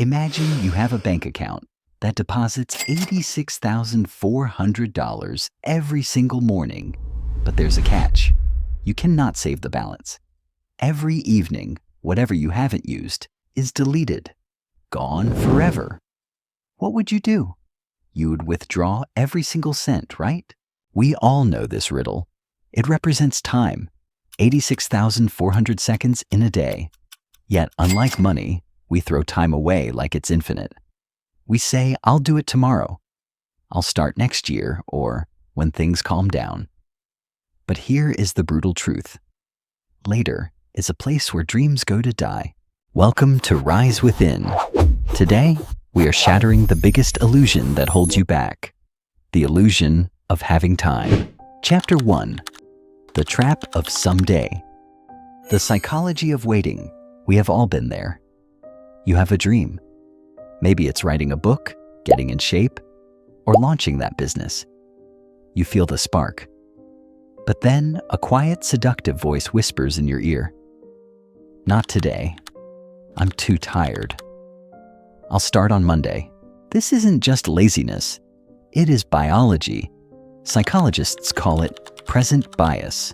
Imagine you have a bank account that deposits $86,400 every single morning. But there's a catch. You cannot save the balance. Every evening, whatever you haven't used is deleted, gone forever. What would you do? You would withdraw every single cent, right? We all know this riddle. It represents time, 86,400 seconds in a day. Yet, unlike money, we throw time away like it's infinite. We say, I'll do it tomorrow. I'll start next year, or when things calm down. But here is the brutal truth. Later is a place where dreams go to die. Welcome to Rise Within. Today, we are shattering the biggest illusion that holds you back. The illusion of having time. Chapter 1. The Trap of Someday. The psychology of waiting. We have all been there. You have a dream. Maybe it's writing a book, getting in shape, or launching that business. You feel the spark. But then a quiet, seductive voice whispers in your ear. Not today. I'm too tired. I'll start on Monday. This isn't just laziness. It is biology. Psychologists call it present bias.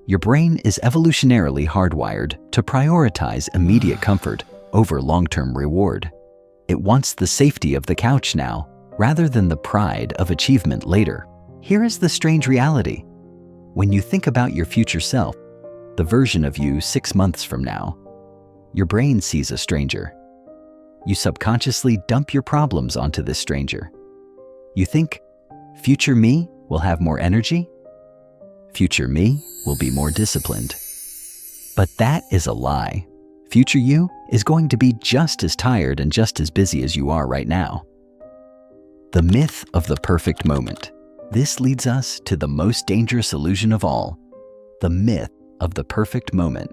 Your brain is evolutionarily hardwired to prioritize immediate comfort over long-term reward. It wants the safety of the couch now, rather than the pride of achievement later. Here is the strange reality. When you think about your future self, the version of you 6 months from now, your brain sees a stranger. You subconsciously dump your problems onto this stranger. You think, future me will have more energy? Future me will be more disciplined. But that is a lie. Future you is going to be just as tired and just as busy as you are right now. The myth of the perfect moment. This leads us to the most dangerous illusion of all, the myth of the perfect moment.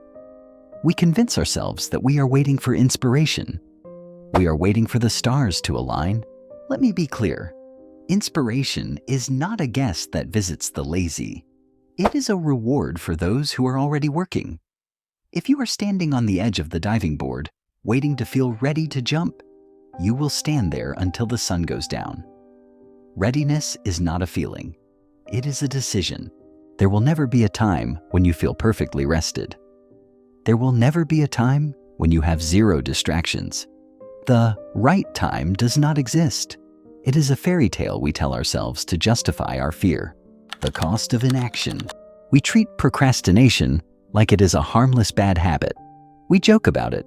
We convince ourselves that we are waiting for inspiration. We are waiting for the stars to align. Let me be clear. Inspiration is not a guest that visits the lazy. It is a reward for those who are already working. If you are standing on the edge of the diving board, waiting to feel ready to jump, you will stand there until the sun goes down. Readiness is not a feeling. It is a decision. There will never be a time when you feel perfectly rested. There will never be a time when you have zero distractions. The right time does not exist. It is a fairy tale we tell ourselves to justify our fear. The cost of inaction. We treat procrastination like it is a harmless bad habit. We joke about it.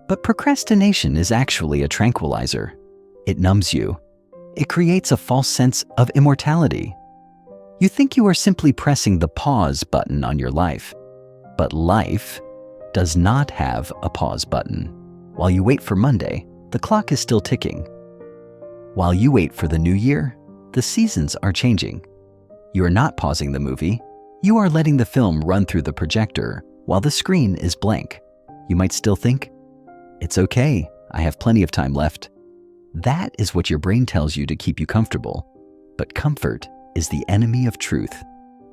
But procrastination is actually a tranquilizer. It numbs you. It creates a false sense of immortality. You think you are simply pressing the pause button on your life. But life does not have a pause button. While you wait for Monday, the clock is still ticking. While you wait for the new year, the seasons are changing. You are not pausing the movie. You are letting the film run through the projector while the screen is blank. You might still think, it's okay, I have plenty of time left. That is what your brain tells you to keep you comfortable. But comfort is the enemy of truth.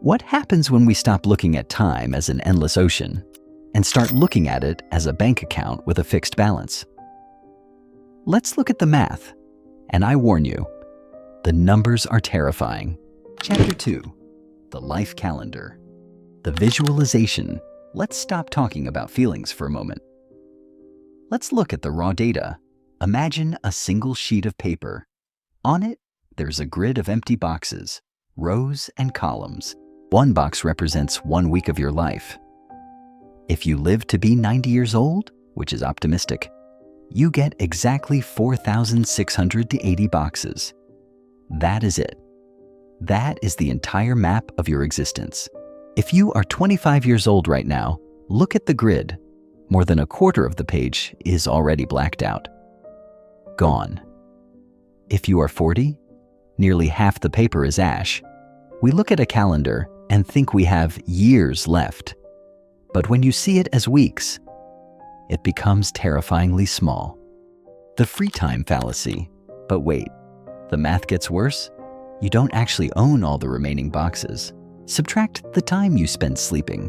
What happens when we stop looking at time as an endless ocean and start looking at it as a bank account with a fixed balance? Let's look at the math. And I warn you, the numbers are terrifying. Chapter 2. The Life Calendar. The visualization. Let's stop talking about feelings for a moment. Let's look at the raw data. Imagine a single sheet of paper. On it, there's a grid of empty boxes, rows and columns. One box represents 1 week of your life. If you live to be 90 years old, which is optimistic, you get exactly 4,680 boxes. That is it. That is the entire map of your existence. If you are 25 years old right now, look at the grid. More than a quarter of the page is already blacked out. Gone. If you are 40, nearly half the paper is ash. We look at a calendar and think we have years left. But when you see it as weeks, it becomes terrifyingly small. The free time fallacy. But wait, the math gets worse. You don't actually own all the remaining boxes. Subtract the time you spend sleeping.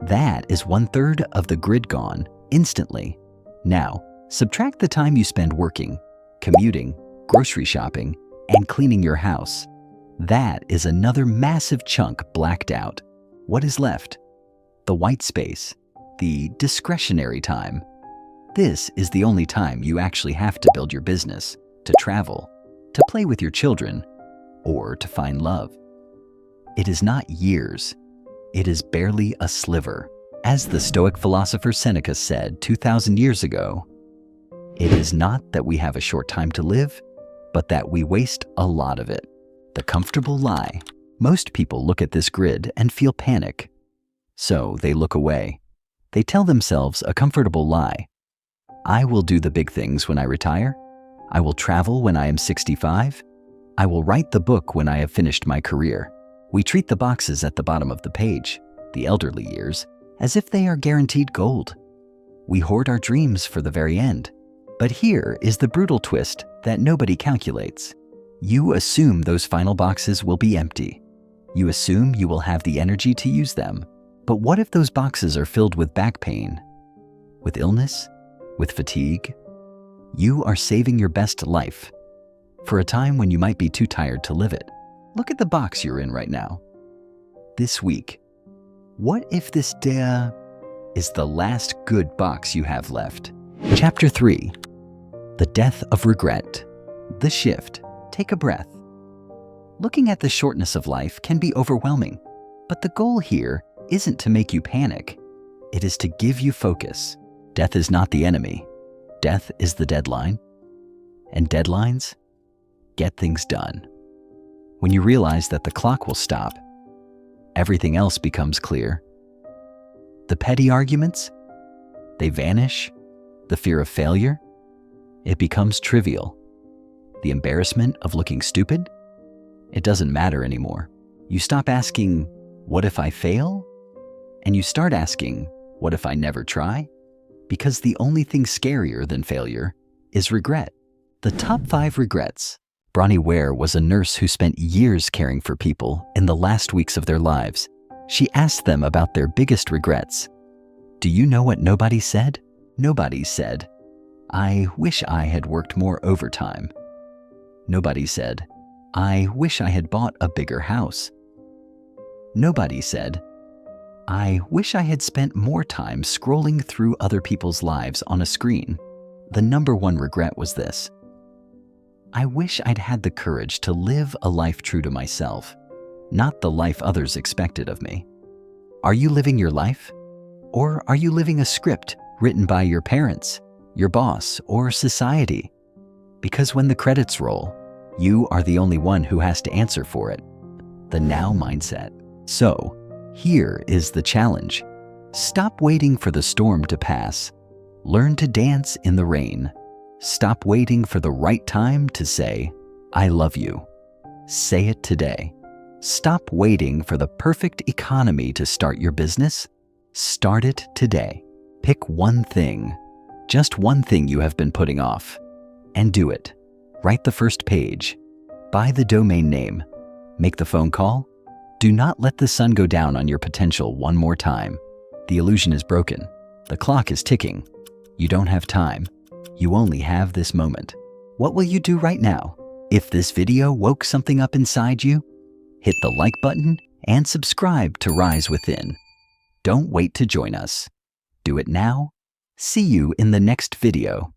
That is 1/3 of the grid gone instantly. Now, Subtract the time you spend working, commuting, grocery shopping, and cleaning your house. That is another massive chunk blacked out. What is left? The white space, the discretionary time. This is the only time you actually have to build your business, to travel, to play with your children, or to find love. It is not years. It is barely a sliver. As the Stoic philosopher Seneca said 2,000 years ago, it is not that we have a short time to live, but that we waste a lot of it. The comfortable lie. Most people look at this grid and feel panic. So they look away. They tell themselves a comfortable lie. I will do the big things when I retire. I will travel when I am 65. I will write the book when I have finished my career. We treat the boxes at the bottom of the page, the elderly years, as if they are guaranteed gold. We hoard our dreams for the very end. But here is the brutal twist that nobody calculates. You assume those final boxes will be empty. You assume you will have the energy to use them. But what if those boxes are filled with back pain, with illness, with fatigue? You are saving your best life for a time when you might be too tired to live it. Look at the box you're in right now. This week, what if this day is the last good box you have left? Chapter 3. The Death of Regret. The Shift. Take a breath. Looking at the shortness of life can be overwhelming, but the goal here isn't to make you panic. It is to give you focus. Death is not the enemy. Death is the deadline. And deadlines get things done. When you realize that the clock will stop, everything else becomes clear. The petty arguments, they vanish. The fear of failure, it becomes trivial. The embarrassment of looking stupid, it doesn't matter anymore. You stop asking, what if I fail? And you start asking, what if I never try? Because the only thing scarier than failure is regret. The top 5 regrets. Bronnie Ware was a nurse who spent years caring for people in the last weeks of their lives. She asked them about their biggest regrets. Do you know what nobody said? Nobody said, I wish I had worked more overtime. Nobody said, I wish I had bought a bigger house. Nobody said, I wish I had spent more time scrolling through other people's lives on a screen. The number one regret was this. I wish I'd had the courage to live a life true to myself, not the life others expected of me. Are you living your life? Or are you living a script written by your parents, your boss, or society? Because when the credits roll, you are the only one who has to answer for it. The now mindset. So, here is the challenge. Stop waiting for the storm to pass. Learn to dance in the rain. Stop waiting for the right time to say, I love you. Say it today. Stop waiting for the perfect economy to start your business. Start it today. Pick one thing, just one thing you have been putting off, and do it. Write the first page. Buy the domain name. Make the phone call. Do not let the sun go down on your potential one more time. The illusion is broken. The clock is ticking. You don't have time. You only have this moment. What will you do right now? If this video woke something up inside you, hit the like button and subscribe to Rise Within. Don't wait to join us. Do it now. See you in the next video.